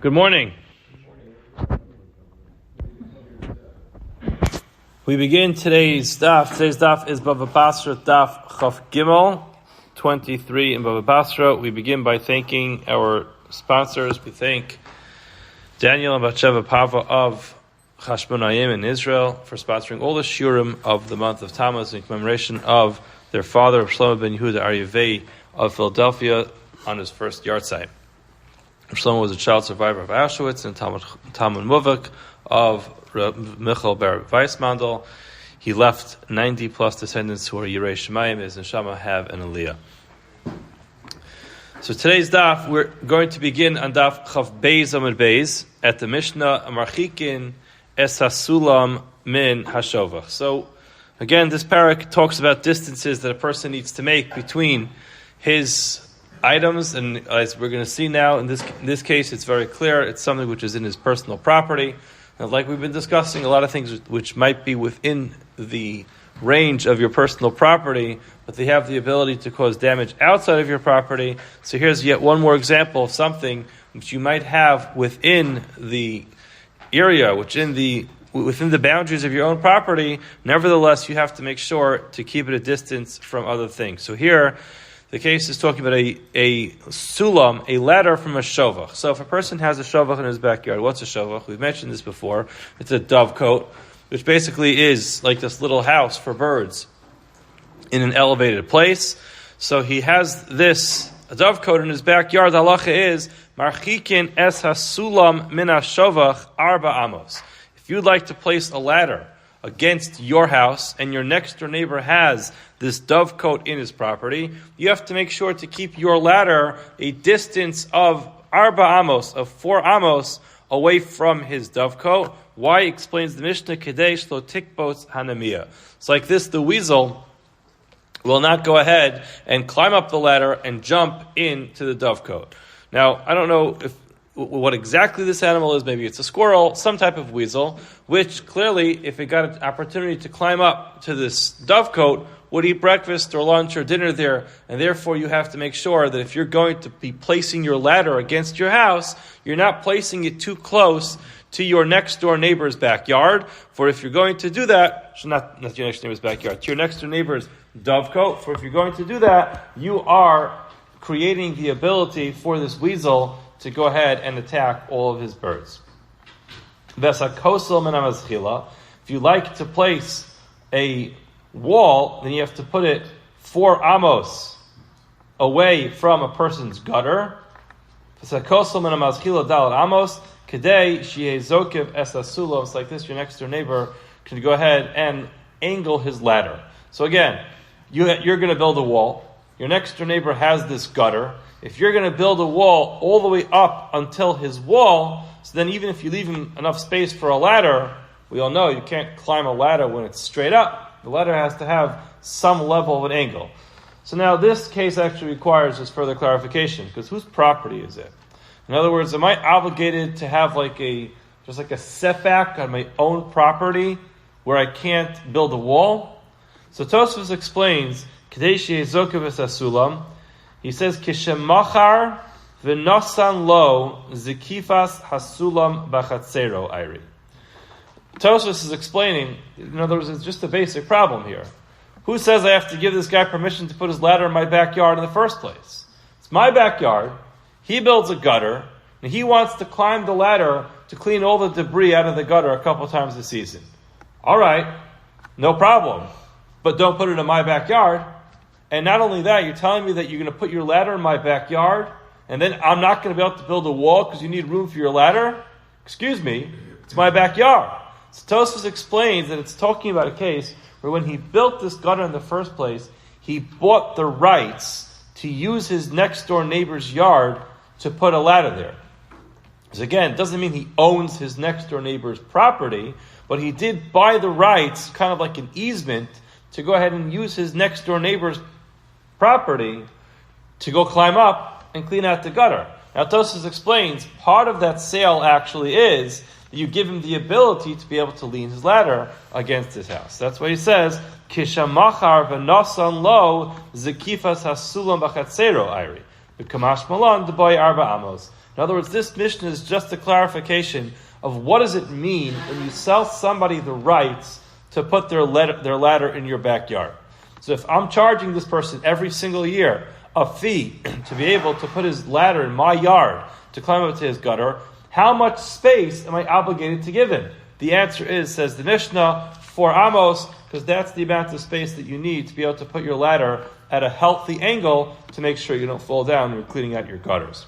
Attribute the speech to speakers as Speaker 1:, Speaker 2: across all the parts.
Speaker 1: Good morning. We begin today's daf. Today's daf is Bava Basra daf Chaf Gimel 23 in Bava Basra. We begin by thanking our sponsors. We thank Daniel and Batsheva Pava of Hashmonaim in Israel for sponsoring all the shurim of the month of Tammuz in commemoration of their father, Reb Shlomo ben Yehuda Aryeh of Philadelphia, on his first Yahrzeit. Reb Shlomo was a child survivor of Aushwitz and talmid muvhak of Reb Michel Ber Weismendel. He left 90 plus descendants who are yireh Shamaim, his neshama have an aliya. So today's daf, we're going to begin on daf Chaf Beis Amud Beis at the Mishnah Marchikin Es Hasulam Min Hashovach. So again, this parak talks about distances that a person needs to make between his items, and as we're going to see now, in this case, it's very clear. It's something which is in his personal property. And like we've been discussing, a lot of things which might be within the range of your personal property, but they have the ability to cause damage outside of your property. So here's yet one more example of something which you might have within the area, within the boundaries of your own property. Nevertheless, you have to make sure to keep it a distance from other things. So here, the case is talking about a sulam, a ladder from a shovach. So if a person has a shovach in his backyard, what's a shovach? We've mentioned this before. It's a dovecote, which basically is like this little house for birds in an elevated place. So he has this dovecote in his backyard. The halacha is, marchikin es hasulam min hashovach arba amos. If you'd like to place a ladder against your house and your next door neighbor has this dovecote in his property, you have to make sure to keep your ladder a distance of arba amos, of 4 amos, away from his dovecote. Why? Explains the Mishnah, Kadesh lo tikbos hanamiya. It's like this, the weasel will not go ahead and climb up the ladder and jump into the dovecote. Now, I don't know what exactly this animal is. Maybe it's a squirrel, some type of weasel, which clearly, if it got an opportunity to climb up to this dovecote, would eat breakfast or lunch or dinner there, and therefore you have to make sure that if you're going to be placing your ladder against your house, you're not placing it too close to your next door neighbor's backyard. For if you're going to do that, not your next neighbor's backyard, to your next door neighbor's dovecote, for if you're going to do that, you are creating the ability for this weasel to go ahead and attack all of his birds. If you like to place a wall, then you have to put it 4 amos away from a person's gutter. It's like this, your next door neighbor can go ahead and angle his ladder. So again, you're going to build a wall. Your next door neighbor has this gutter. If you're going to build a wall all the way up until his wall, so then even if you leave him enough space for a ladder, we all know you can't climb a ladder when it's straight up. The ladder has to have some level of an angle. So now this case actually requires just further clarification, because whose property is it? In other words, am I obligated to have like a setback on my own property where I can't build a wall? So Tosfos explains, Kadeshi Ezokev es Hasulam. He says, Kishemachar v'nosan lo zikifas hasulam bachatzero ayri. Tosfos is explaining, in other words, it's just a basic problem here. Who says I have to give this guy permission to put his ladder in my backyard in the first place? It's my backyard. He builds a gutter, and he wants to climb the ladder to clean all the debris out of the gutter a couple times a season. All right, no problem. But don't put it in my backyard. And not only that, you're telling me that you're going to put your ladder in my backyard, and then I'm not going to be able to build a wall because you need room for your ladder? Excuse me, it's my backyard. So Tosfos explains that it's talking about a case where when he built this gutter in the first place, he bought the rights to use his next door neighbor's yard to put a ladder there. So again, it doesn't mean he owns his next door neighbor's property, but he did buy the rights, kind of like an easement, to go ahead and use his next door neighbor's property to go climb up and clean out the gutter. Now Tosfos explains, part of that sale actually is that you give him the ability to be able to lean his ladder against his house. That's why he says, Kishamachar v'nosan lo zekifas hasulam bachatzero ayri. Kamash Malan Deboy Arba Amos. In other words, this Mishnah is just a clarification of what does it mean when you sell somebody the rights to put their ladder in your backyard. So if I'm charging this person every single year a fee to be able to put his ladder in my yard to climb up to his gutter, how much space am I obligated to give him? The answer is, says the Mishnah, 4 amos, because that's the amount of space that you need to be able to put your ladder at a healthy angle to make sure you don't fall down when you're cleaning out your gutters.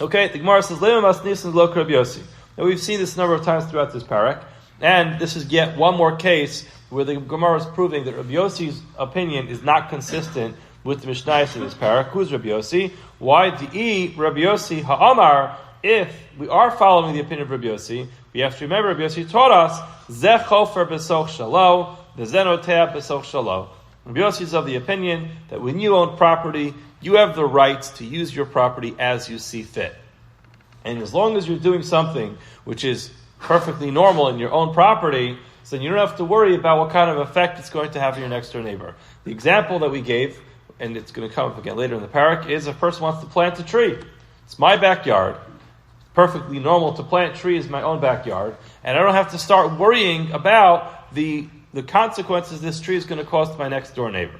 Speaker 1: Okay, the Gemara says, now we've seen this a number of times throughout this parak, and this is yet one more case where the Gemara is proving that Rabbi Yossi's opinion is not consistent with the Mishnayos in this parak. Who's Rabbi Yossi? Why Rabbi Yossi ha'amar? If we are following the opinion of Rabbi Yossi, we have to remember Rabbi Yossi taught us Zeh chofer b'soch shalo, v'zenotea b'soch shalo. Rabbi Yossi is of the opinion that when you own property, you have the rights to use your property as you see fit. And as long as you're doing something which is perfectly normal in your own property, so then you don't have to worry about what kind of effect it's going to have on your next door neighbor. The example that we gave, and it's going to come up again later in the parak, is a person wants to plant a tree. It's my backyard. It's perfectly normal to plant trees in my own backyard, and I don't have to start worrying about the consequences this tree is going to cause to my next door neighbor.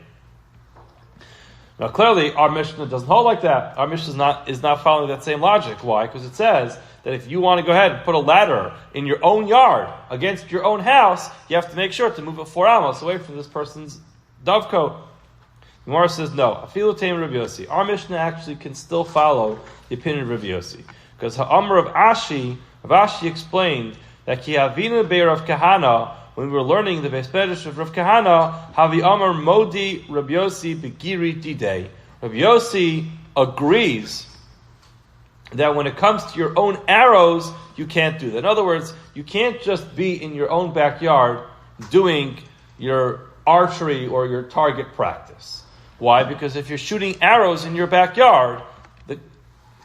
Speaker 1: Now, clearly, our Mishnah doesn't hold like that. Our Mishnah is not following that same logic. Why? Because it says that if you want to go ahead and put a ladder in your own yard against your own house, you have to make sure to move it 4 amos away from this person's dovecote. The Gemara says no. Afilu teim Rabbi Yossi. Our Mishnah actually can still follow the opinion of Rabbi Yossi, because Ha'amr of Ashi explained that Ki Havina Be'er of Kahana. When we were learning the Beis Medrash of Rav Kahana, Havi Amar Modi Rabbi Yossi Begiri Didei. Rabbi Yossi agrees that when it comes to your own arrows, you can't do that. In other words, you can't just be in your own backyard doing your archery or your target practice. Why? Because if you're shooting arrows in your backyard, the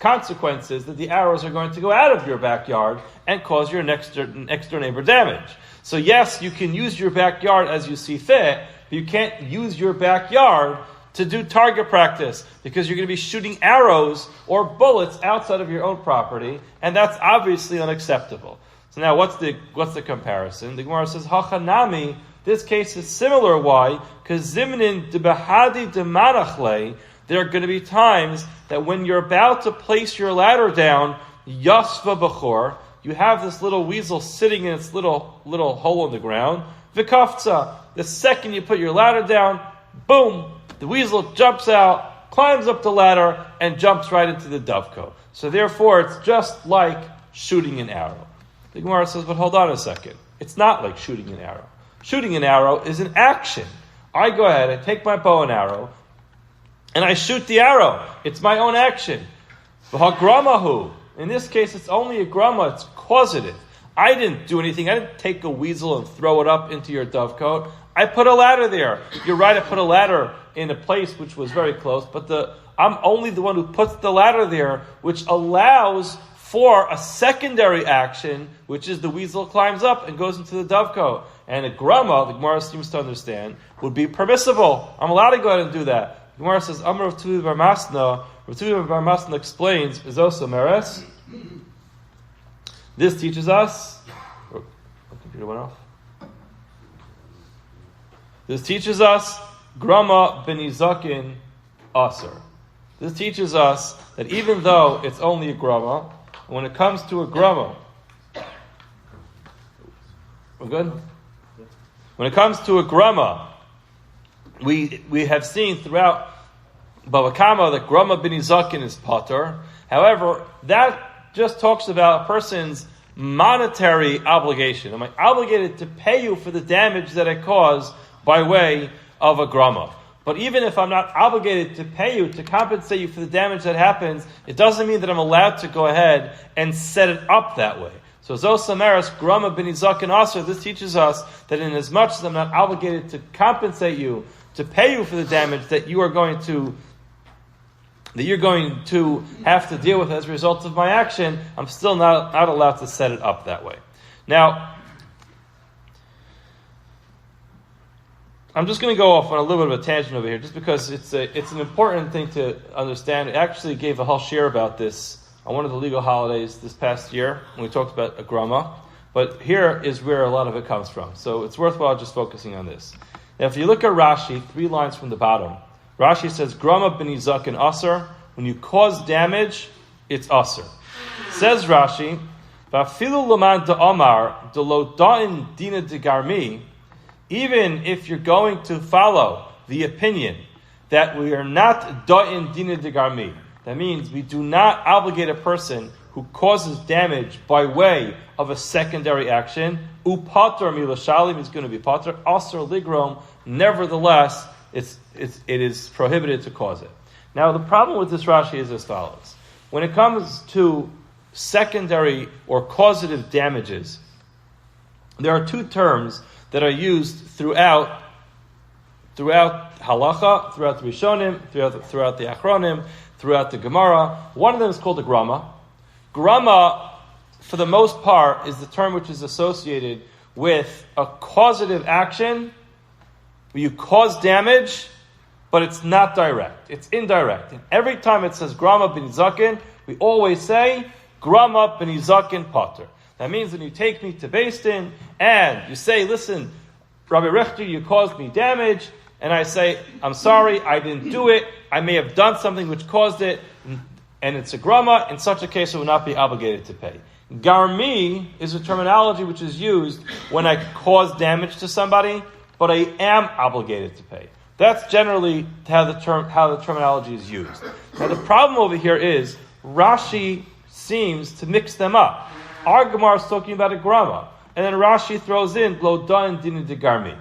Speaker 1: consequence is that the arrows are going to go out of your backyard and cause your next door neighbor damage. So yes, you can use your backyard as you see fit, but you can't use your backyard to do target practice, because you're going to be shooting arrows or bullets outside of your own property, and that's obviously unacceptable. So now what's the comparison? The Gemara says, Hachanami, this case is similar. Why? Because Zimnin de Behadi de Manachle, there are going to be times that when you're about to place your ladder down, Yasva Bechor, you have this little weasel sitting in its little hole in the ground. V'kafza, the second you put your ladder down, boom, the weasel jumps out, climbs up the ladder, and jumps right into the dovecote. So therefore, it's just like shooting an arrow. The Gemara says, but hold on a second. It's not like shooting an arrow. Shooting an arrow is an action. I go ahead, I take my bow and arrow, and I shoot the arrow. It's my own action. V'hagramahu. In this case, it's only a grama, it's causative. I didn't do anything. I didn't take a weasel and throw it up into your dovecote. I put a ladder there. You're right, I put a ladder in a place which was very close, but I'm only the one who puts the ladder there, which allows for a secondary action, which is the weasel climbs up and goes into the dovecote. And a grama, the Gemara seems to understand, would be permissible. I'm allowed to go ahead and do that. The Gemara says, Amar of Tuvi Bar Masna, Tuvi Bar Masna explains, is also meres. This teaches us. Oh, the computer went off. This teaches us grama benizakin aser. This teaches us that even though it's only a grama, when it comes to a grama, we're good. When it comes to a grama, we have seen throughout Bava Kama that grama benizakin is pater. However, that just talks about a person's monetary obligation. Am I obligated to pay you for the damage that I caused by way of a grama? But even if I'm not obligated to pay you, to compensate you for the damage that happens, it doesn't mean that I'm allowed to go ahead and set it up that way. So Zosamaris, grama b'nizak and aser, this teaches us that in as much as I'm not obligated to compensate you, to pay you for the damage that you're going to have to deal with as a result of my action, I'm still not allowed to set it up that way. Now, I'm just going to go off on a little bit of a tangent over here, just because it's an important thing to understand. I actually gave a whole share about this on one of the legal holidays this past year when we talked about a grama. But here is where a lot of it comes from. So it's worthwhile just focusing on this. Now, if you look at Rashi, 3 lines from the bottom, Rashi says, grama b'nizak and asar. When you cause damage, it's asar. Says Rashi, v'afilu laman da'amar delo da'in dina degarmi. Even if you're going to follow the opinion that we are not da'in dina degarmi, that means we do not obligate a person who causes damage by way of a secondary action, upater milashalim is going to be pater, asar ligrom, nevertheless, it is prohibited to cause it. Now, the problem with this Rashi is as follows. When it comes to secondary or causative damages, there are 2 terms that are used throughout halacha, throughout the Rishonim, throughout the Achronim, throughout the Gemara. One of them is called a grama. Grama, for the most part, is the term which is associated with a causative action where you cause damage, but it's not direct. It's indirect. And every time it says grama b'nizakin, we always say grama b'nizakin pater. That means when you take me to Beis Din and you say, listen, Rabbi Richter, you caused me damage, and I say, I'm sorry, I didn't do it, I may have done something which caused it, and it's a grama, in such a case I will not be obligated to pay. Garmi is a terminology which is used when I cause damage to somebody, but I am obligated to pay. That's generally how the terminology is used. Now the problem over here is Rashi seems to mix them up. Our Gemara is talking about a grama, and then Rashi throws in lo dan din de garmi.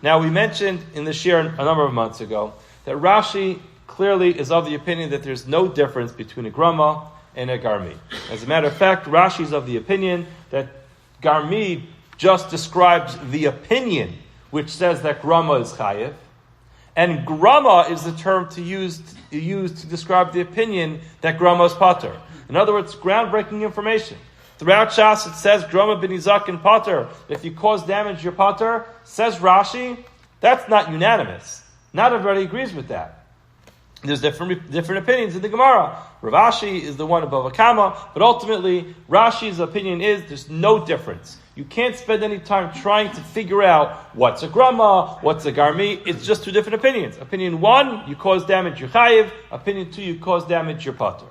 Speaker 1: Now we mentioned in the shir a number of months ago that Rashi clearly is of the opinion that there's no difference between a grama and a garmi. As a matter of fact, Rashi is of the opinion that garmi just describes the opinion which says that grama is chayiv, and grama is the term to use to describe the opinion that grama is pater. In other words, groundbreaking information. Throughout Shas it says grama b'nizak and pater. If you cause damage, you're pater. Says Rashi, that's not unanimous. Not everybody agrees with that. There's different opinions in the Gemara. Rav Ashi is the one above Akama, but ultimately Rashi's opinion is there's no difference. You can't spend any time trying to figure out what's a grama, what's a garmi. It's just 2 different opinions. Opinion 1, you cause damage, you're chayiv. Opinion 2, you cause damage, you're pater.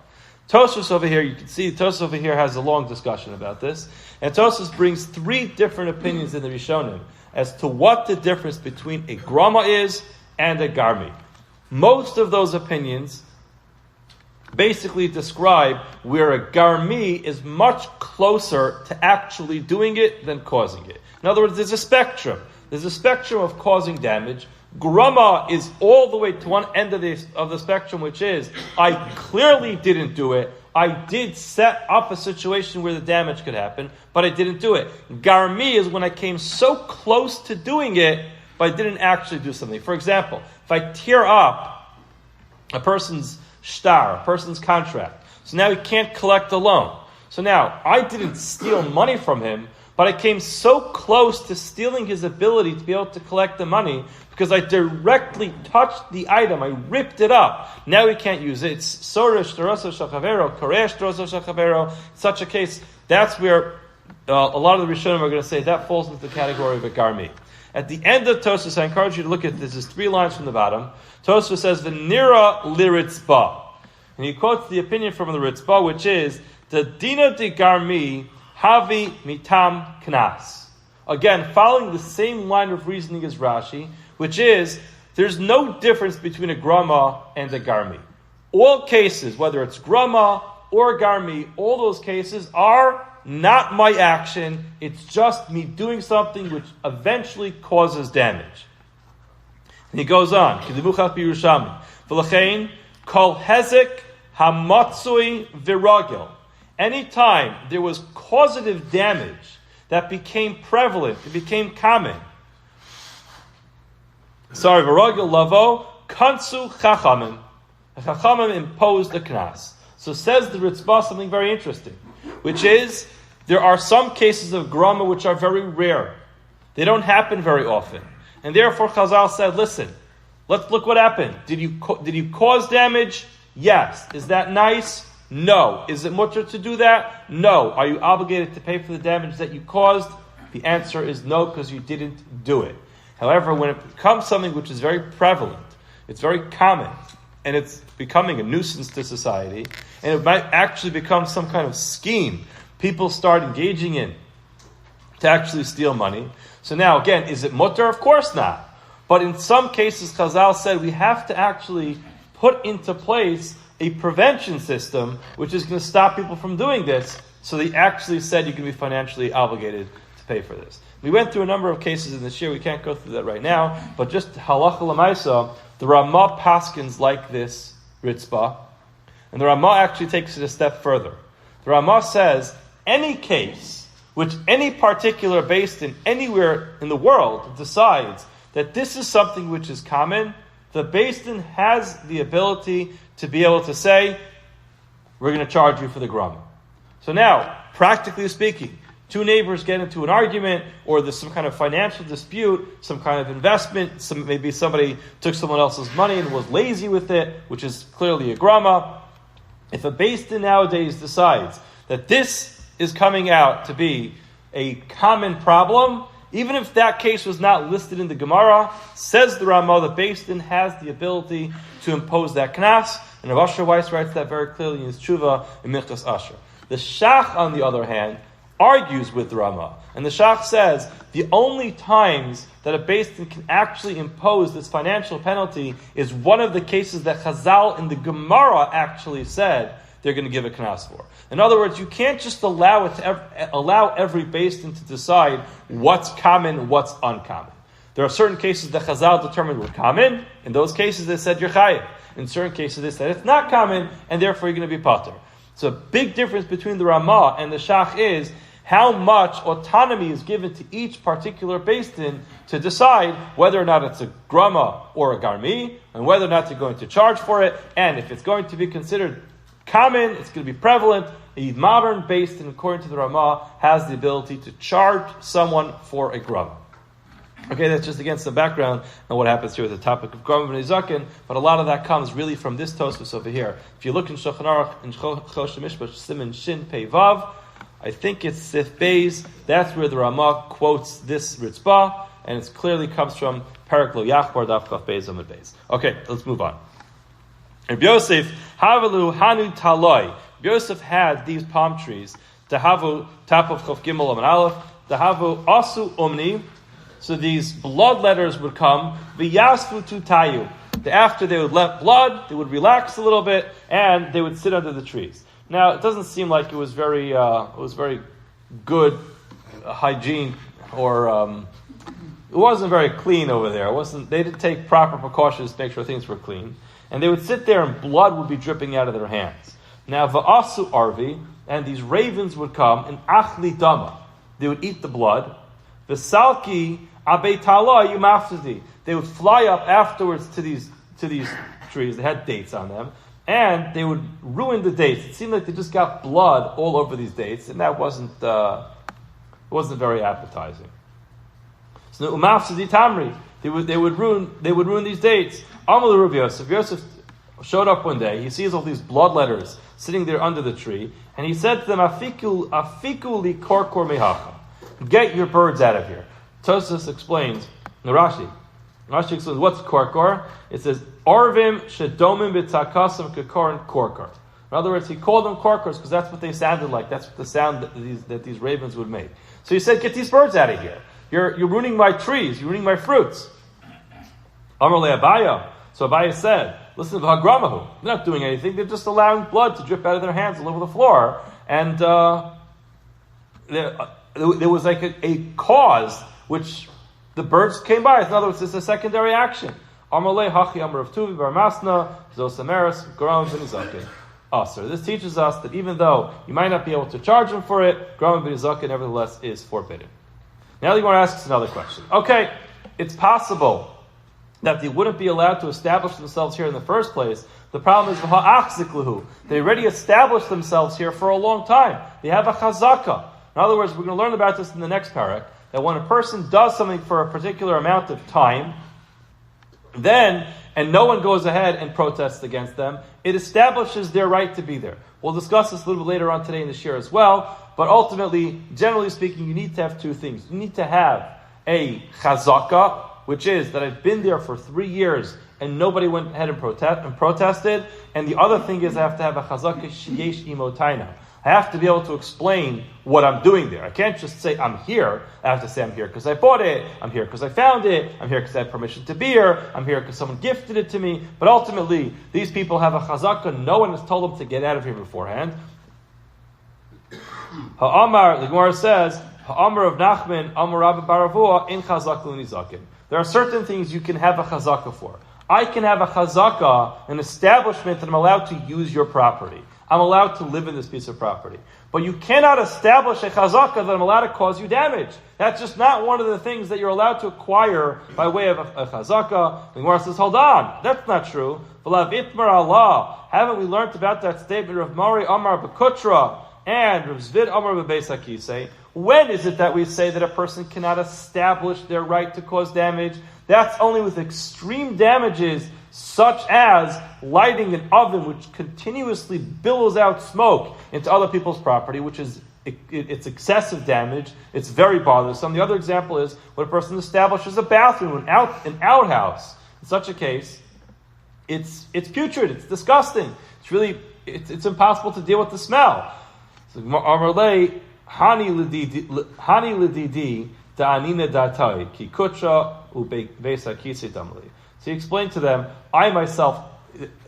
Speaker 1: Tosfos over here, you can see Tosfos over here has a long discussion about this. And Tosfos brings 3 different opinions in the Rishonim as to what the difference between a grama is and a garmi. Most of those opinions basically describe where a garmi is much closer to actually doing it than causing it. In other words, there's a spectrum. There's a spectrum of causing damage. Grama is all the way to one end of the spectrum, which is, I clearly didn't do it. I did set up a situation where the damage could happen, but I didn't do it. Garmi is when I came so close to doing it, but I didn't actually do something. For example, if I tear up a person's shtar, a person's contract, so now he can't collect a loan. So now, I didn't steal money from him, but I came so close to stealing his ability to be able to collect the money because I directly touched the item. I ripped it up. Now he can't use it. It's Soresh Doroso Shachavero, Koresh Doroso Shachavero. In such a case, that's where a lot of the Rishonim are going to say that falls into the category of a garmi. At the end of Tosfos, I encourage you to look at this. There's 3 lines from the bottom. Tosfos says, V'nira liritzba. And he quotes the opinion from the Ritzba, which is, the dina de garmi havi mitam knas. Again, following the same line of reasoning as Rashi, which is, there's no difference between a grama and a garmi. All cases, whether it's grama or garmi, all those cases are not my action. It's just me doing something which eventually causes damage. And he goes on, V'lachein kol hezek hamatzui viragil. Anytime there was causative damage that became prevalent, it became common. Viragil lavo kansu chachamim. The chachamim imposed the knas. So says the Ritzbah something very interesting, which is there are some cases of grama which are very rare. They don't happen very often. And therefore Chazal said, listen, let's look what happened. Did you cause damage? Yes. Is that nice? No. Is it mutter to do that? No. Are you obligated to pay for the damage that you caused? The answer is no, because you didn't do it. However, when it becomes something which is very prevalent, it's very common, and it's becoming a nuisance to society, and it might actually become some kind of scheme people start engaging in to actually steal money. So now, again, is it mutter? Of course not. But in some cases, Chazal said we have to actually put into place a prevention system which is going to stop people from doing this. So they actually said you can be financially obligated to pay for this. We went through a number of cases in this year. We can't go through that right now. But just halacha l'maisa, the Ramah paskins like this ritzbah. And the Ramah actually takes it a step further. The Ramah says, any case which any particular based in anywhere in the world decides that this is something which is common, the based in has the ability to be able to say, we're going to charge you for the grama. So now, practically speaking, two neighbors get into an argument, or there's some kind of financial dispute, some kind of investment, maybe somebody took someone else's money and was lazy with it, which is clearly a grama. If a based in nowadays decides that this is coming out to be a common problem, even if that case was not listed in the Gemara, says the Ramah, the based in has the ability to impose that knas, and Reb Weiss writes that very clearly in his tshuva in Minchas Asher. The Shach, on the other hand, argues with the Ramah, and the Shach says the only times that a based in can actually impose this financial penalty is one of the cases that Chazal in the Gemara actually said they're going to give a knas for. In other words, you can't just allow every based in to decide what's common, what's uncommon. There are certain cases that Chazal determined were common. In those cases, they said you're chayiv. In certain cases, they said it's not common, and therefore you're going to be pater. So a big difference between the Ramah and the Shach is how much autonomy is given to each particular based in to decide whether or not it's a grama or a garmi, and whether or not they're going to charge for it, and if it's going to be considered common, it's going to be prevalent. A modern based in, according to the Ramah, has the ability to charge someone for a grama. Okay, that's just against the background on what happens here with the topic of grama and zaken, but a lot of that comes really from this tosfos over here. If you look in Shulchan Aruch, in Chosh Mishpash, Siman Shin Pei Vav, I think it's Sif Beis, that's where the Ramah quotes this ritzbah, and it clearly comes from Perek Lo Yachbar Daf Chaf Beis Amud Beis. Okay, let's move on. Reb Yosef, Havalu Hanu Taloi. Yosef had these palm trees. Tahavu Tap of Chof Gimel Amud Aleph. Tahavu Asu Umni. So these blood letters would come. V'yasfu Tutayu. After they would let blood, they would relax a little bit, and they would sit under the trees. Now it doesn't seem like it was very good hygiene, or it wasn't very clean over there. They didn't take proper precautions to make sure things were clean. And they would sit there and blood would be dripping out of their hands. Now, va'asu arvi, and these ravens would come, and achli dama. They would eat the blood. V'salki abeitala yumafsidi. They would fly up afterwards to these trees. They had dates on them. And they would ruin the dates. It seemed like they just got blood all over these dates, and that wasn't very appetizing. So umafsidi tamri. They would ruin these dates. Amal Rabbi Yosef. Yosef showed up one day. He sees all these blood letters sitting there under the tree, and he said to them, "Afiku li korkor mehacha. Get your birds out of here." Tosfos explains. Rashi explains what's korkor. It says arvim shedomim b'takasam kekorin korkor. In other words, he called them korkors because that's what they sounded like. That's the sound that these ravens would make. So he said, "Get these birds out of here. You're ruining my trees. You're ruining my fruits." Amar le Abaya. So Abaya said, "Listen to Hagramahu. They're not doing anything. They're just allowing blood to drip out of their hands all over the floor." And there was like a cause which the birds came by. In other words, it's a secondary action. Amar le Hachi Amar of Tuvi Bar Masna Zosameres Grom Benizakin. So this teaches us that even though you might not be able to charge them for it, Grom Benizakin nevertheless is forbidden. Now you want to ask us another question. Okay, it's possible that they wouldn't be allowed to establish themselves here in the first place. The problem is they already established themselves here for a long time. They have a chazaka. In other words, we're going to learn about this in the next parak, that when a person does something for a particular amount of time, and no one goes ahead and protests against them, it establishes their right to be there. We'll discuss this a little bit later on today in the shir as well, but ultimately, generally speaking, you need to have two things. You need to have a chazaka, which is that I've been there for 3 years and nobody went ahead and protested, and the other thing is I have to have a chazaka sheyesh imotaina. I have to be able to explain what I'm doing there. I can't just say I'm here. I have to say I'm here because I bought it. I'm here because I found it. I'm here because I have permission to be here. I'm here because someone gifted it to me. But ultimately, these people have a chazaka. No one has told them to get out of here beforehand. Ha'amar, the Gemara says, Ha'amar of Nachman, Amar Rabbi Baravua, in chazaka l'nizakin. There are certain things you can have a chazaka for. I can have a chazaka, an establishment that I'm allowed to use your property. I'm allowed to live in this piece of property. But you cannot establish a chazaka that I'm allowed to cause you damage. That's just not one of the things that you're allowed to acquire by way of a chazaka. The Gemara says, hold on, that's not true. Haven't we learned about that statement of Mari Amar Bekutra and Rav Zvid Amar Bebeis HaKisei? When is it that we say that a person cannot establish their right to cause damage? That's only with extreme damages, such as lighting an oven which continuously billows out smoke into other people's property, which is it's excessive damage. It's very bothersome. The other example is when a person establishes a bathroom, an outhouse. In such a case, it's putrid. It's disgusting. It's impossible to deal with the smell. So Amarlei Hani Lididi Da'anina Datai Ki Kutra Ubesa Kisei Damli. So he explained to them, I myself,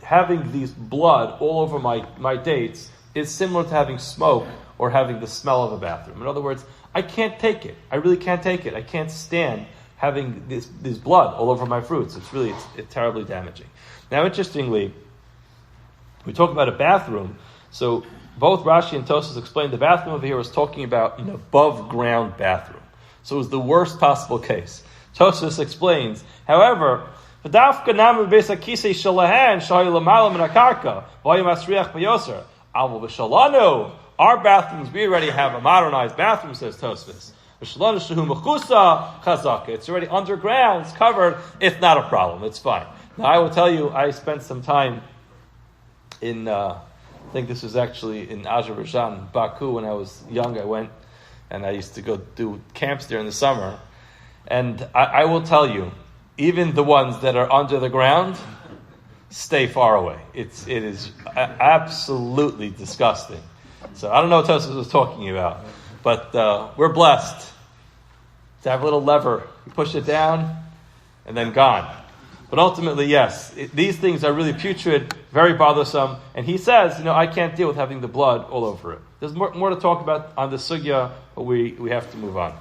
Speaker 1: having these blood all over my dates is similar to having smoke or having the smell of a bathroom. In other words, I can't take it. I really can't take it. I can't stand having this blood all over my fruits. It's terribly damaging. Now, interestingly, we talk about a bathroom. So both Rashi and Tosfos explained the bathroom over here was talking about an above ground bathroom. So it was the worst possible case. Tosfos explains, however, our bathrooms, we already have a modernized bathroom, says Tosfos. It's already underground, it's covered, it's not a problem, it's fine. Now I will tell you, I spent some time in, I think this was actually in Azerbaijan, Baku, when I was young. I went and I used to go do camps there in the summer. And I will tell you, even the ones that are under the ground, stay far away. It is absolutely disgusting. So I don't know what Tosfos was talking about, but we're blessed to have a little lever. You push it down, and then gone. But ultimately, yes, these things are really putrid, very bothersome. And he says, I can't deal with having the blood all over it. There's more to talk about on the sugya, but we have to move on.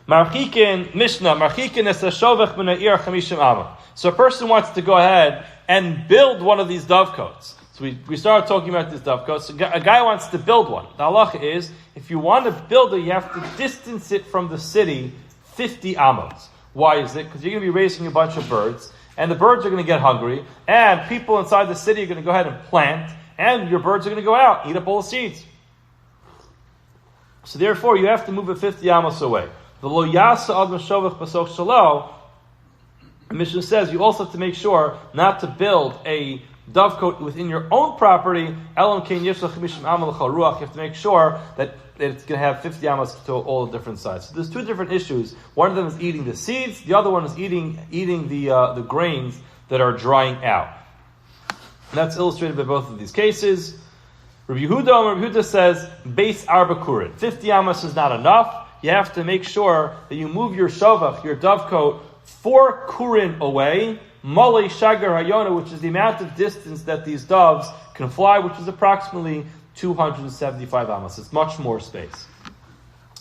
Speaker 1: Marchikin Mishnah, Marchikin es hashovech min ha'ir chamishim amma. So a person wants to go ahead and build one of these dovecotes. So we started talking about these dovecotes. So a guy wants to build one. The halacha is, if you want to build it, you have to distance it from the city 50 amos. Why is it? Because you're going to be raising a bunch of birds, and the birds are going to get hungry, and people inside the city are going to go ahead and plant, and your birds are going to go out, eat up all the seeds. So therefore, you have to move it 50 amos away. The lo yasa ad mashovech basoch shalo, the Mishnah says you also have to make sure not to build a dovecote within your own property. Elam kein yishlach mishim amal l'chal ruach. You have to make sure that it's going to have 50 amos to all the different sides. So there's two different issues. One of them is eating the seeds. The other one is eating the grains that are drying out. And that's illustrated by both of these cases. Rabbi Yehuda says, base arba kurin. 50 amos is not enough. You have to make sure that you move your shovach, your dovecote, 4 kurin away, malei shagar hayona, which is the amount of distance that these doves can fly, which is approximately 275 amos. It's much more space.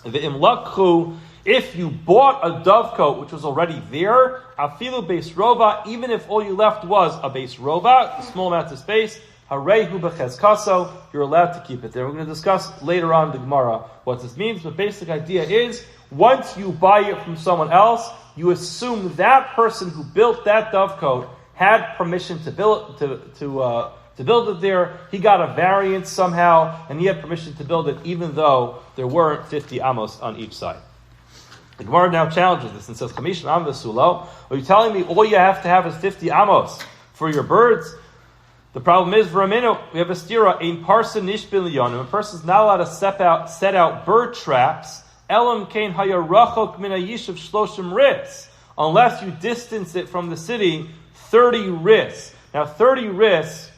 Speaker 1: If you bought a dovecote which was already there, afilu beis rova, even if all you left was a beis rova, a small amount of space, harehu bechezkaso, you're allowed to keep it there. We're going to discuss later on in the Gemara what this means, but basic idea is, once you buy it from someone else, you assume that person who built that dovecote had permission to build it there. He got a variance somehow, and he had permission to build it, even though there weren't 50 amos on each side. The Gemara now challenges this and says, Chamishim am v'sulo. Are you telling me all you have to have is 50 amos for your birds? The problem is, for a minute, we have a stira, ein parsa nishbin liyonim. A person is not allowed to set out bird traps, elam kein haya rachok min hayishav shloshim ris, unless you distance it from the city 30 ris. Now, 30 ris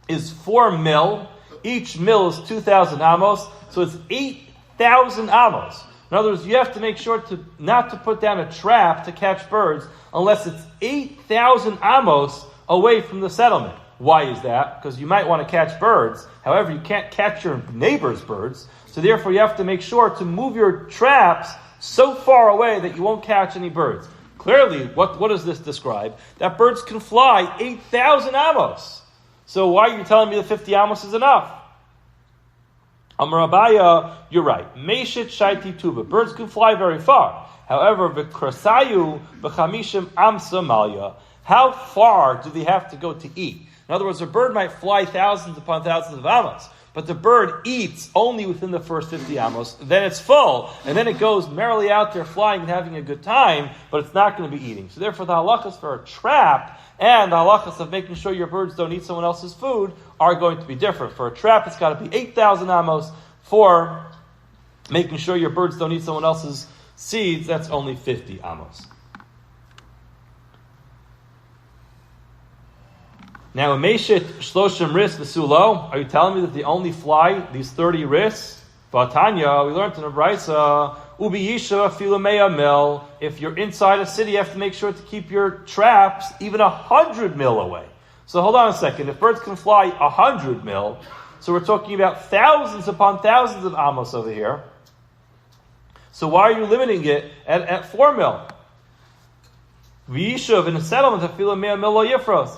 Speaker 1: is 4 mil. Each mil is 2,000 amos, so it's 8,000 amos. In other words, you have to make sure not to put down a trap to catch birds unless it's 8,000 amos away from the settlement. Why is that? Because you might want to catch birds. However, you can't catch your neighbor's birds. So therefore, you have to make sure to move your traps so far away that you won't catch any birds. Clearly, what does this describe? That birds can fly 8,000 amos. So why are you telling me that 50 amos is enough? Amar Abaya, you're right. Meshit shaiti tuva. Birds can fly very far. However, v'krasayu v'chamishim amsa malya. How far do they have to go to eat? In other words, a bird might fly thousands upon thousands of amos, but the bird eats only within the first 50 amos, then it's full, and then it goes merrily out there flying and having a good time, but it's not going to be eating. So therefore, the halachas for a trap and the halachas of making sure your birds don't eat someone else's food are going to be different. For a trap, it's got to be 8,000 amos. For making sure your birds don't eat someone else's seeds, that's only 50 amos. Now, Meshit Shloshim Ris V'Sulo, are you telling me that they only fly these 30 ris? Vatanya, we learned in the Brisa, Ubi Yisha Filamea Mil. If you're inside a city, you have to make sure to keep your traps even 100 mil away. So hold on a second. If birds can fly 100 mil, so we're talking about thousands upon thousands of amos over here. So why are you limiting it at 4 mil? V'Yishuv in a settlement of Filamea Mil Lo Yifros.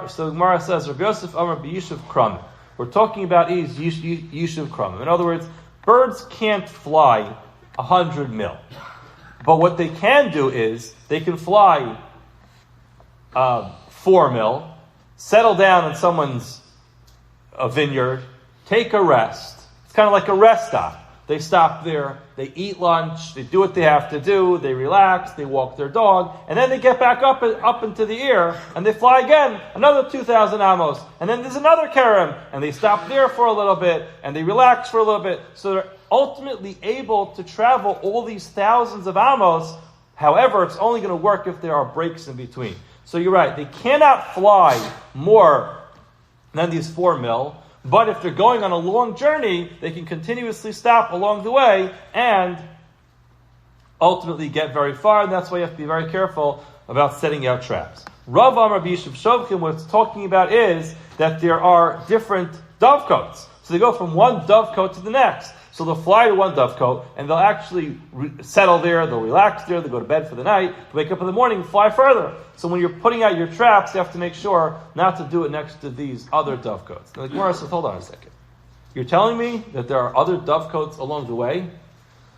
Speaker 1: So Gemara says, Rabbi Yosef Amar b'Yishuv Kramim. We're talking about Yishuv Kramim. In other words, birds can't fly 100 mil. But what they can do is, they can fly 4 mil, settle down in someone's vineyard, take a rest. It's kind of like a rest stop. They stop there, they eat lunch, they do what they have to do, they relax, they walk their dog, and then they get back up into the air, and they fly again, another 2,000 amos, and then there's another kerem, and they stop there for a little bit, and they relax for a little bit, so they're ultimately able to travel all these thousands of amos. However, it's only going to work if there are breaks in between. So you're right, they cannot fly more than these 4 mil, but if they're going on a long journey, they can continuously stop along the way and ultimately get very far, and that's why you have to be very careful about setting out traps. Rav Amar b'Yishuv Shovkim, what it's talking about is that there are different dovecotes. So they go from one dovecote to the next. So they'll fly to one dovecote, and they'll actually settle there, they'll relax there, they'll go to bed for the night, wake up in the morning, and fly further. So when you're putting out your traps, you have to make sure not to do it next to these other dovecotes. Now the Gemara says, hold on a second. You're telling me that there are other dovecotes along the way?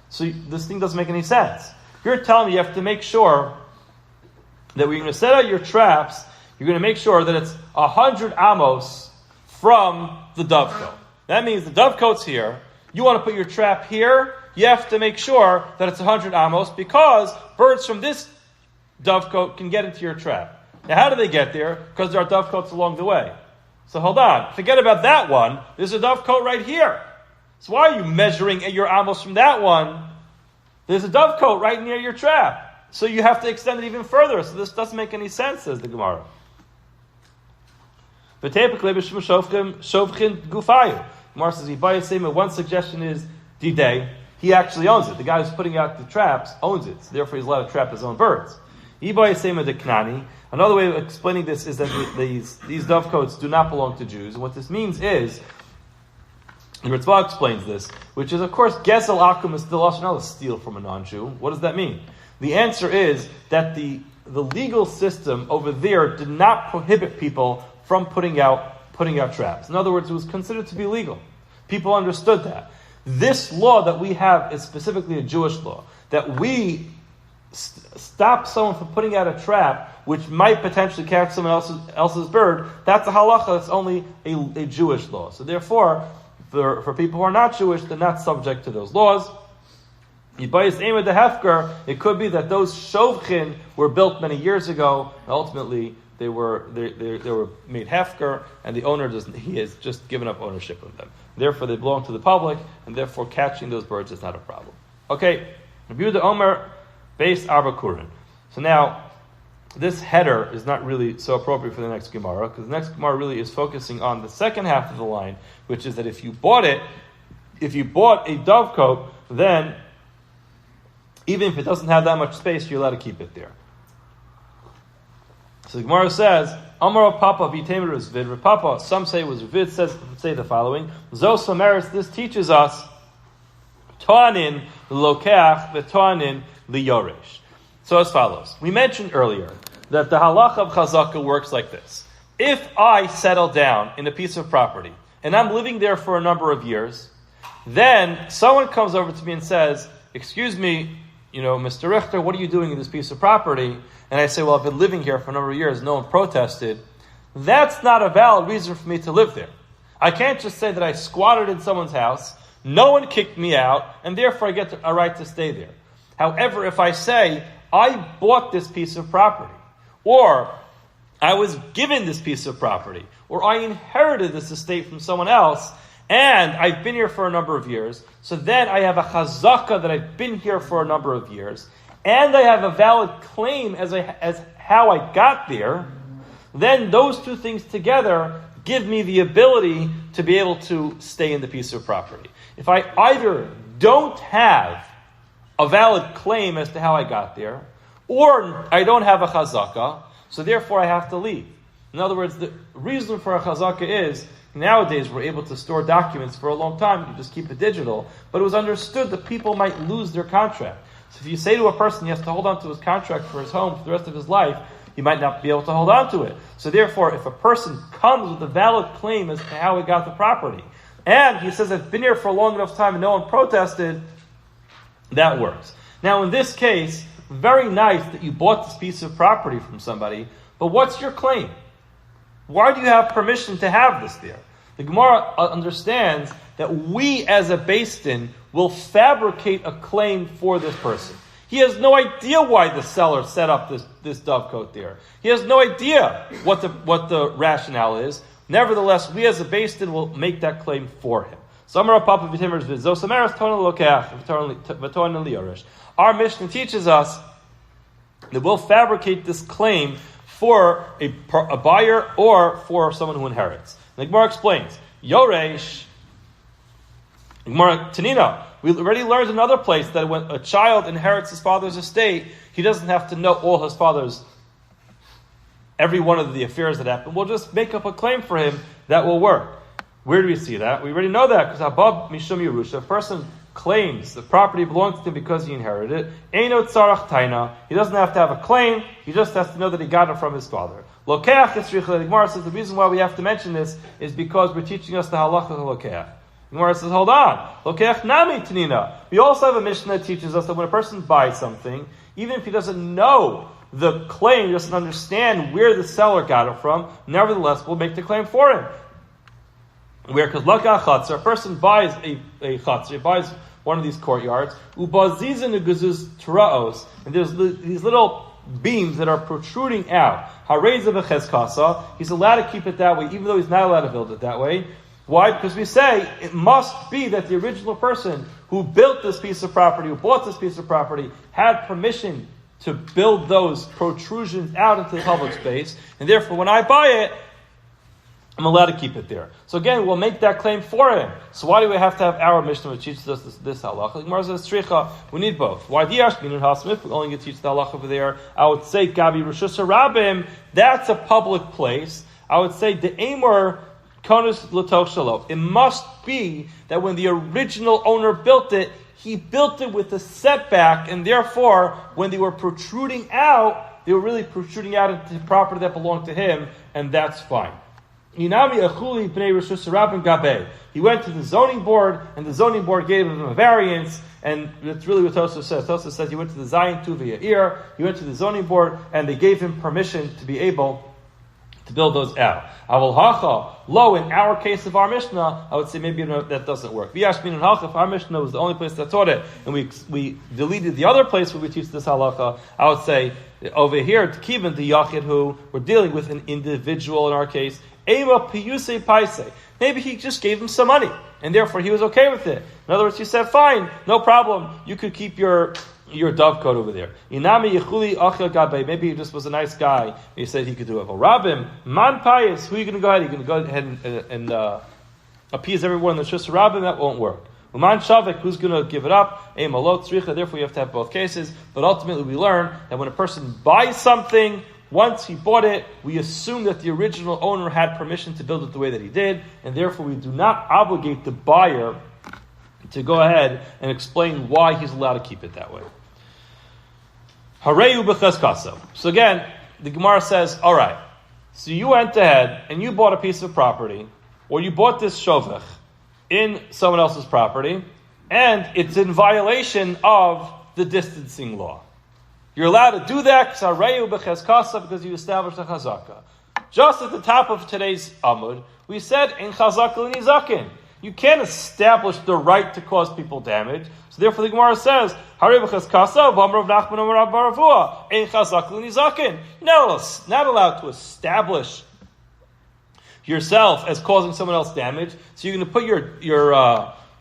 Speaker 1: So this thing doesn't make any sense. You're telling me you have to make sure that when you're going to set out your traps, you're going to make sure that it's 100 amos from the dovecote. That means the dovecote's here. You want to put your trap here, you have to make sure that it's 100 amos because birds from this dovecote can get into your trap. Now, how do they get there? Because there are dovecotes along the way. So hold on. Forget about that one. There's a dovecote right here. So why are you measuring your amos from that one? There's a dovecote right near your trap. So you have to extend it even further. So this doesn't make any sense, says the Gemara. Gemara says, one suggestion is D-Day. He actually owns it. The guy who's putting out the traps owns it. So therefore, he's allowed to trap his own birds. Another way of explaining this is that these dovecotes do not belong to Jews. And what this means is, the Ritzvah explains this, which is, of course, Gezel Akum is still also not to steal from a non-Jew. What does that mean? The answer is that the legal system over there did not prohibit people from putting out traps. In other words, it was considered to be legal. People understood that. This law that we have is specifically a Jewish law, that we stop someone from putting out a trap which might potentially catch someone else's bird. That's a halacha, that's only a Jewish law. So therefore, for people who are not Jewish, they're not subject to those laws. It could be that those shovchin were built many years ago, and ultimately they were made hefker, and the owner he has just given up ownership of them. Therefore, they belong to the public, and therefore catching those birds is not a problem. Okay, Yehuda Omer based Arba Kurin. So now, this header is not really so appropriate for the next Gemara, because the next Gemara really is focusing on the second half of the line, which is that if you bought a dovecote, then even if it doesn't have that much space, you're allowed to keep it there. So the Gemara says, Amar Papa v'temer is vid. Papa, some say it was vid. Say the following: Zos Someris. This teaches us toanin lokach v'toanin liyoresh. So as follows: we mentioned earlier that the halacha of chazaka works like this: if I settle down in a piece of property and I'm living there for a number of years, then someone comes over to me and says, "Excuse me, Mr. Richter, what are you doing in this piece of property?" And I say, well, I've been living here for a number of years, no one protested. That's not a valid reason for me to live there. I can't just say that I squatted in someone's house, no one kicked me out, and therefore I get a right to stay there. However, if I say, I bought this piece of property, or I was given this piece of property, or I inherited this estate from someone else, and I've been here for a number of years, so then I have a chazaka that I've been here for a number of years, and I have a valid claim as how I got there, then those two things together give me the ability to be able to stay in the piece of property. If I either don't have a valid claim as to how I got there, or I don't have a chazaka, so therefore I have to leave. In other words, the reason for a chazaka is, nowadays we're able to store documents for a long time, you just keep it digital, but it was understood that people might lose their contract. So if you say to a person he has to hold on to his contract for his home for the rest of his life, he might not be able to hold on to it. So therefore, if a person comes with a valid claim as to how he got the property, and he says, I've been here for a long enough time and no one protested, that works. Now in this case, very nice that you bought this piece of property from somebody, but what's your claim? Why do you have permission to have this there? The Gemara understands that we as a Beis Din will fabricate a claim for this person. He has no idea why the seller set up this dovecote there. He has no idea what the rationale is. Nevertheless, we as a Beis Din will make that claim for him. Our Mishnah teaches us that we'll fabricate this claim for a buyer or for someone who inherits. The Gemara explains, Yoresh, Gemara Tanina, we already learned in another place that when a child inherits his father's estate, he doesn't have to know all his father's, every one of the affairs that happen. We'll just make up a claim for him that will work. Where do we see that? We already know that because Habab Mishum Yerusha, a person claims the property belongs to him because he inherited it. Eino tzarach taina. He doesn't have to have a claim. He just has to know that he got it from his father. Lokeach etzricha. The Gemara says the reason why we have to mention this is because we're teaching us the halacha of lokeach. The Gemara says, hold on. Lokeach nami tanina. We also have a Mishnah that teaches us that when a person buys something, even if he doesn't know the claim, he doesn't understand where the seller got it from, nevertheless, we'll make the claim for him. Where, because laka chatzar, a person buys a chatzar, he buys one of these courtyards, ubazizin uguzuz turaos, and there's these little beams that are protruding out. Hareza v'cheskasa, he's allowed to keep it that way, even though he's not allowed to build it that way. Why? Because we say it must be that the original person who built this piece of property, who bought this piece of property, had permission to build those protrusions out into the public space, and therefore when I buy it, I'm allowed to keep it there. So again, we'll make that claim for him. So why do we have to have our Mishnah which teaches us this halacha? The Gemara says, Tzricha, we need both. Why diyash minun hasmif? We're only going to teach the halacha over there. I would say, Gabi Roshus Rabim, that's a public place. I would say, the Amor Konus L'toch Shalo. It must be that when the original owner built it, he built it with a setback, and therefore, when they were protruding out, they were really protruding out into property that belonged to him, and that's fine. He went to the zoning board, and the zoning board gave him a variance, and that's really what Tosfos says. Tosfos says he went to the Zayin Tuvi Yair, he went to the zoning board, and they gave him permission to be able to build those out. Aval hacha, lo, in our case of our Mishnah, I would say maybe that doesn't work. V'yashmin and hacha, if our Mishnah was the only place that taught it, and we deleted the other place where we teach this halacha, I would say over here, Kivan the Yachid, who we're dealing with an individual in our case, Eva piyuse paise. Maybe he just gave him some money, and therefore he was okay with it. In other words, he said, fine, no problem, you could keep your dovecote over there. Inami yechuli achel gabe. Maybe he just was a nice guy. He said he could do it. Rabim, man payas. Who are you going to go ahead? You're going to go ahead and appease everyone that's just a rabbim? That won't work. Uman shavik. Who's going to give it up? Malot tzricha. Therefore, you have to have both cases. But ultimately, we learn that when a person buys something, once he bought it, we assume that the original owner had permission to build it the way that he did, and therefore we do not obligate the buyer to go ahead and explain why he's allowed to keep it that way. Hareyu b'chezkaso. So again, the Gemara says, all right, so you went ahead and you bought a piece of property, or you bought this shovech in someone else's property, and it's in violation of the distancing law. You're allowed to do that because you established a chazaka. Just at the top of today's Amud, we said in chazaka l'nizakin. You can't establish the right to cause people damage. So therefore the Gemara says, you're not allowed to establish yourself as causing someone else damage. So you're going to put your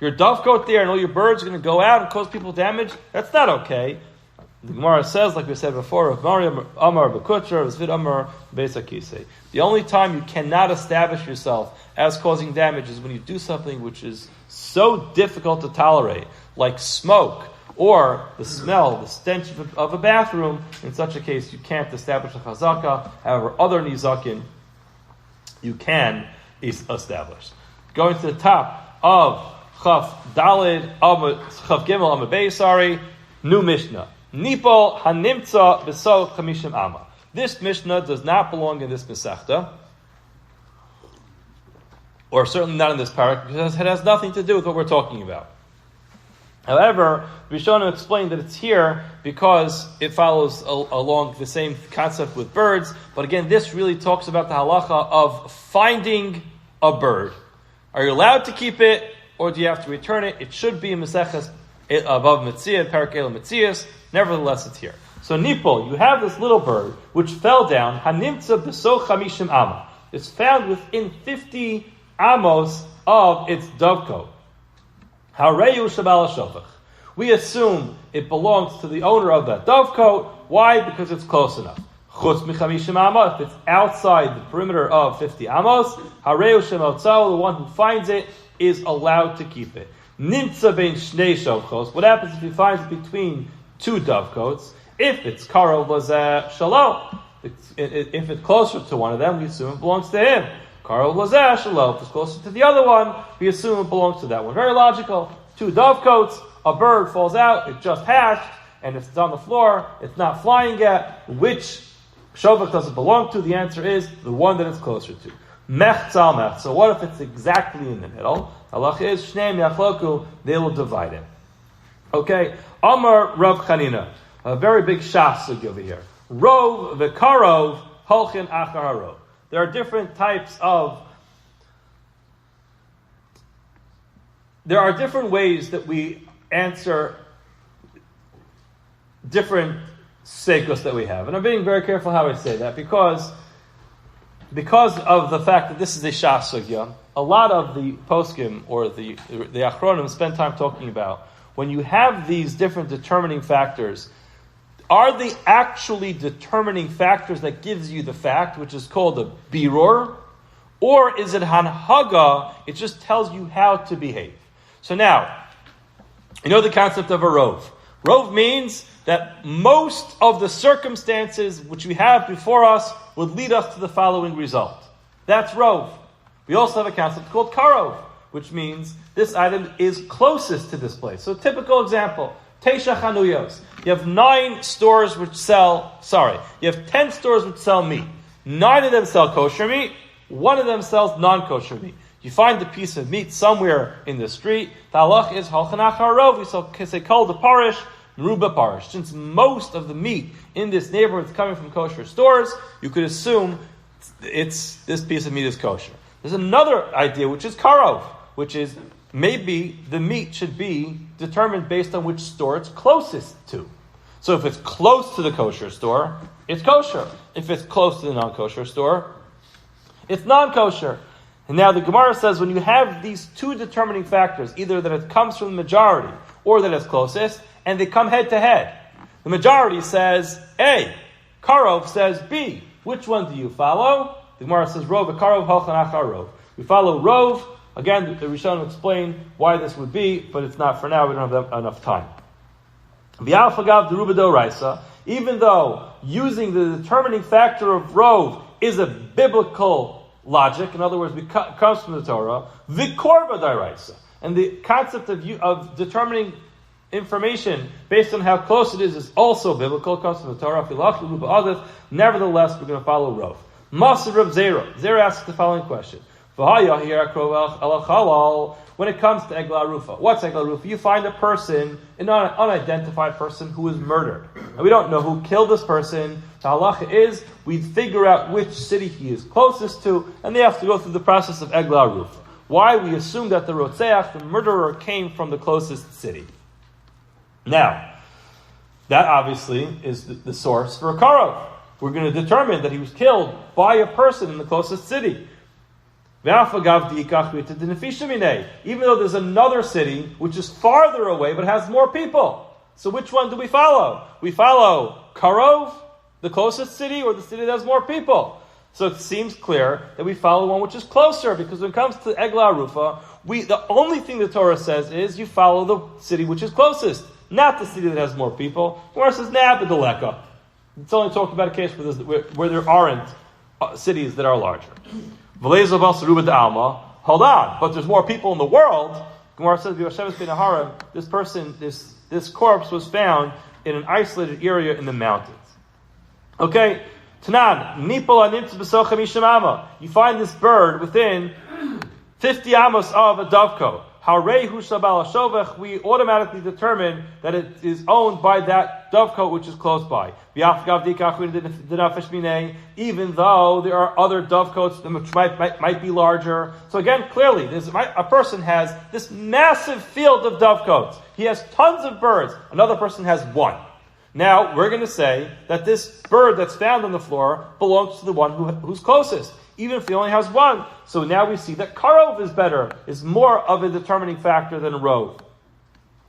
Speaker 1: dovecote there and all your birds are going to go out and cause people damage. That's not okay. The Gemara says, like we said before, the only time you cannot establish yourself as causing damage is when you do something which is so difficult to tolerate, like smoke or the smell, the stench of a bathroom. In such a case, you can't establish a chazaka. However, other nizakin you can establish. Going to the top of Chaf Gimel Amud Beis, new Mishnah. Nipol hanimtza b'so chamishim ama. This Mishnah does not belong in this Masechta, or certainly not in this parak, because it has nothing to do with what we're talking about. However, Reb Shlomo explained that it's here because it follows along the same concept with birds, but again, this really talks about the halacha of finding a bird. Are you allowed to keep it, or do you have to return it? It should be in Masechtas above Metzia, Parak El Metzias. Nevertheless, it's here. So Nipol, you have this little bird which fell down. Hanimtza b'so chamishim ama. It's found within 50 amos of its dovecote. Hareyu shabal shofach. We assume it belongs to the owner of that dovecote. Why? Because it's close enough. Chutz michamishim ama. If it's outside the perimeter of 50 amos, hareyu shemotzal, the one who finds it, is allowed to keep it. Nimtza bein shnei shovchos. What happens if he finds it between two dovecotes? If it's karov lazeh shalom, if it's closer to one of them, we assume it belongs to him. Karov lazeh shalom. If it's closer to the other one, we assume it belongs to that one. Very logical. Two dovecotes, a bird falls out, it just hatched, and if it's on the floor, it's not flying yet. Which shovach does it belong to? The answer is the one that it's closer to. Mech tzal mech. So what if it's exactly in the middle? Halach is shneim yachloku. They will divide it. Okay. Amar Rav Chanina, a very big shasug over here. Rov v'karov holchin achar harov. There are different ways that we answer different sekos that we have. And I'm being very careful how I say that because of the fact that this is a shasugya, a lot of the poskim or the achronim spend time talking about when you have these different determining factors, are they actually determining factors that gives you the fact, which is called a birur, or is it hanhaga, it just tells you how to behave? So now, you know the concept of a rov. Rov means that most of the circumstances which we have before us would lead us to the following result. That's rov. We also have a concept called karov, which means this item is closest to this place. So typical example, Teisha Chanuyos. You have 10 stores which sell meat. 9 of them sell kosher meat, 1 of them sells non-kosher meat. You find a piece of meat somewhere in the street, the halach is halchanach harov, we say kol the parish, meruba parish. Since most of the meat in this neighborhood is coming from kosher stores, you could assume this piece of meat is kosher. There's another idea, which is karov, which is maybe the meat should be determined based on which store it's closest to. So if it's close to the kosher store, it's kosher. If it's close to the non-kosher store, it's non-kosher. And now the Gemara says when you have these two determining factors, either that it comes from the majority or that it's closest, and they come head to head. The majority says A, Karov says B. Which one do you follow? The Gemara says Rov, Karov, Halchan Achar Rov. We follow Rov. Again, the Rishon will explain why this would be, but it's not for now. We don't have enough time. Even though using the determining factor of Rov is a biblical logic, in other words, it comes from the Torah, Vikorba Daraisa. And the concept of determining information based on how close it is also biblical, it comes from the Torah. Nevertheless, we're going to follow Rov. Masar Reb Zera. Zera asks the following question. When it comes to Egla Rufa, what's Egla Rufa? You find a person, an unidentified person who is murdered. And we don't know who killed this person. The halacha is, we figure out which city he is closest to, and they have to go through the process of Egla Rufa. Why? We assume that the Rotzeach, the murderer, came from the closest city. Now, that obviously is the source for a Karov. We're going to determine that he was killed by a person in the closest city. Even though there's another city which is farther away but has more people. So which one do we follow? We follow Karov, the closest city, or the city that has more people? So it seems clear that we follow one which is closer, because when it comes to Egla Rufa, the only thing the Torah says is you follow the city which is closest, not the city that has more people. Where it says, B'deleka. It's only talking about a case where there aren't cities that are larger. Hold on, but there's more people in the world. Gemara says, this person, this corpse was found in an isolated area in the mountains. Okay, Tanan, you find this bird within 50 amos of a dovecote. We automatically determine that it is owned by that dovecote which is close by. Even though there are other dovecotes which might be larger. So again, clearly, a person has this massive field of dovecotes. He has tons of birds. Another person has one. Now, we're going to say that this bird that's found on the floor belongs to the one who's closest, even if he only has one. So now we see that Karov is more of a determining factor than Rov.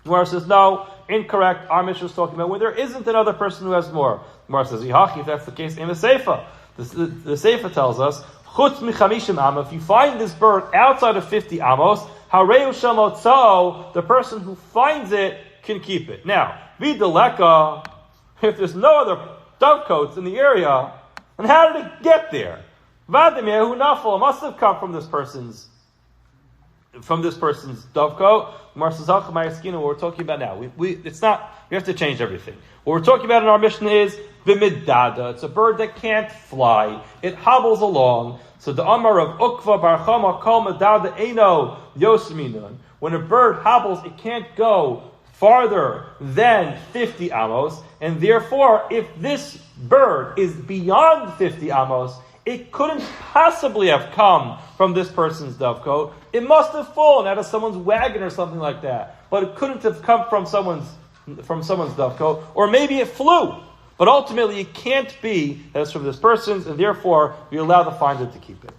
Speaker 1: Gemara says, no, incorrect. Our Mishnah is talking about when there isn't another person who has more. Gemara says, if that's the case, in the Seifa. The Seifa tells us, Chutz michamishim amos, if you find this bird outside of 50 amos, hareu shamotzo, the person who finds it can keep it. Now, Videleka, if there's no other dovecotes in the area, then how did it get there? Vadimir nafal must have come from this person's dovecote. What we're talking about now, we have to change everything. What we're talking about in our Mishnah is v'middada. It's a bird that can't fly. It hobbles along. So the Amar of Ukva Barchama Kol Medada Eino Yosminun. When a bird hobbles, it can't go farther than 50 amos, and therefore, if this bird is beyond 50 amos, it couldn't possibly have come from this person's dovecote. It must have fallen out of someone's wagon or something like that. But it couldn't have come from someone's dovecote, or maybe it flew. But ultimately, it can't be that it's from this person's, and therefore, we allow the finder to keep it.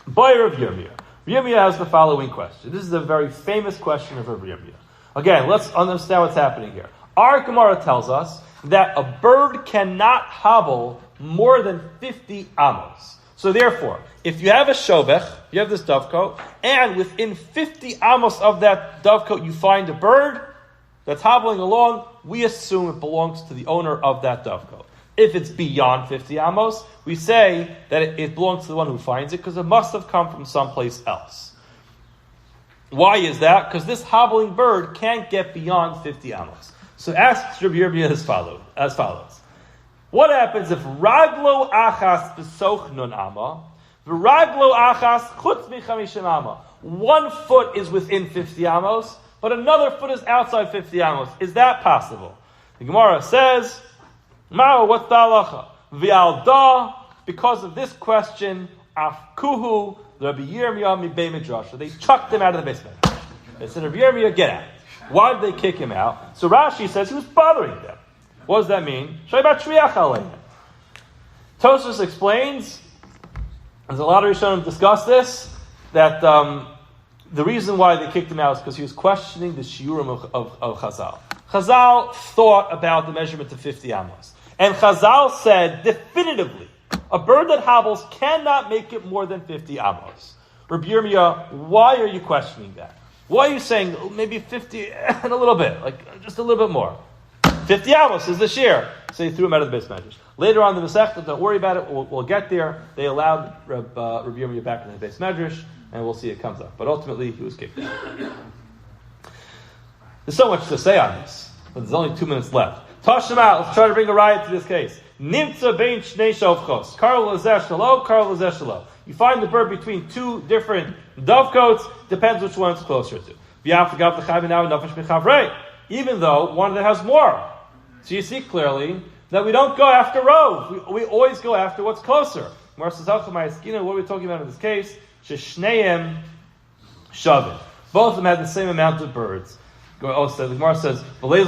Speaker 1: Boyer of Yomi. Yomi has the following question. This is a very famous question of Rabbi. Again, let's understand what's happening here. Our Gemara tells us that a bird cannot hobble more than 50 amos. So therefore, if you have a shovech, you have this dovecote, and within 50 amos of that dovecote you find a bird that's hobbling along, we assume it belongs to the owner of that dovecote. If it's beyond 50 amos, we say that it belongs to the one who finds it, because it must have come from someplace else. Why is that? Because this hobbling bird can't get beyond 50 amos. So asks Rabbi Yirmiyah as follows. What happens if raglo achas b'sochnun ama, v'raglo achas chutz michamishim ama? 1 foot is within 50 amos, but another foot is outside 50 amos. Is that possible? The Gemara says, Ma'o, what's the halacha? V'alda because of this question, Afkuhu Rabbi Yirmiyah mi Beit Midrash. So they chucked him out of the basement. They said, Rabbi Yirmiyah, get out. Why did they kick him out? So Rashi says he was bothering them. What does that mean? Tosfos explains, as a lot of Rishonim discuss this, that the reason why they kicked him out is because he was questioning the shiurim of Chazal. Chazal thought about the measurement of 50 amos. And Chazal said definitively, a bird that hobbles cannot make it more than 50 amos. Rabbi Yirmiyah, why are you questioning that? Why are you saying maybe 50 and a little bit, like just a little bit more? 50 amos is the shear. So they threw him out of the base measures. Later on in the Masechta, don't worry about it, we'll get there. They allowed Rabbi Yirmiyah back in the base measures, and we'll see it comes up. But ultimately, he was kicked out. There's so much to say on this, but there's only 2 minutes left. Tashema, let's try to bring a riot to this case. Nimtza bein shnei shovchos. Karl lezeh shelo, Karl lezeh shelo. You find the bird between two different dovecotes, depends which one it's closer to. Even though one of them has more. So you see clearly that we don't go after rows. We always go after what's closer. What are we talking about in this case? Sheshneim shavin. Both of them had the same amount of birds. The Gemara says, why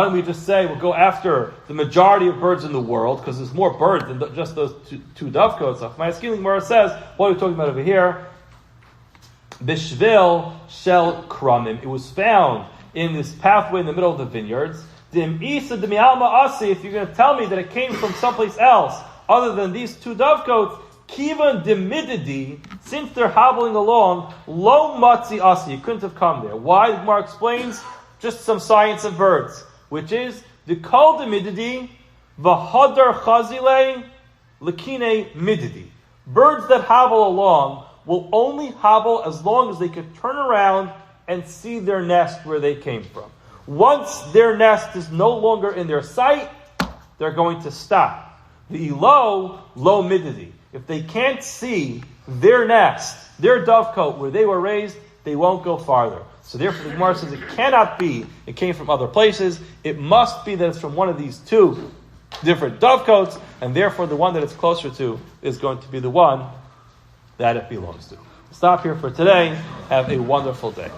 Speaker 1: don't we just say we'll go after the majority of birds in the world, because there's more birds than just those two dovecotes. The Gemara says, what are we talking about over here? Bishvil shel kramim. It was found in this pathway in the middle of the vineyards. If you're going to tell me that it came from someplace else other than these two dovecotes, Kivan demididi, since they're hobbling along, lo matzi asi, you couldn't have come there. Why? The Gemara explains just some science of birds, which is the kol demididi, v'hadar chazile, lekine mididi. Birds that hobble along will only hobble as long as they can turn around and see their nest where they came from. Once their nest is no longer in their sight, they're going to stop. The lo mididi. If they can't see their nest, their dovecote where they were raised, they won't go farther. So therefore the Gemara says it cannot be it came from other places. It must be that it's from one of these two different dovecotes, and therefore the one that it's closer to is going to be the one that it belongs to. Stop here for today. Have a wonderful day.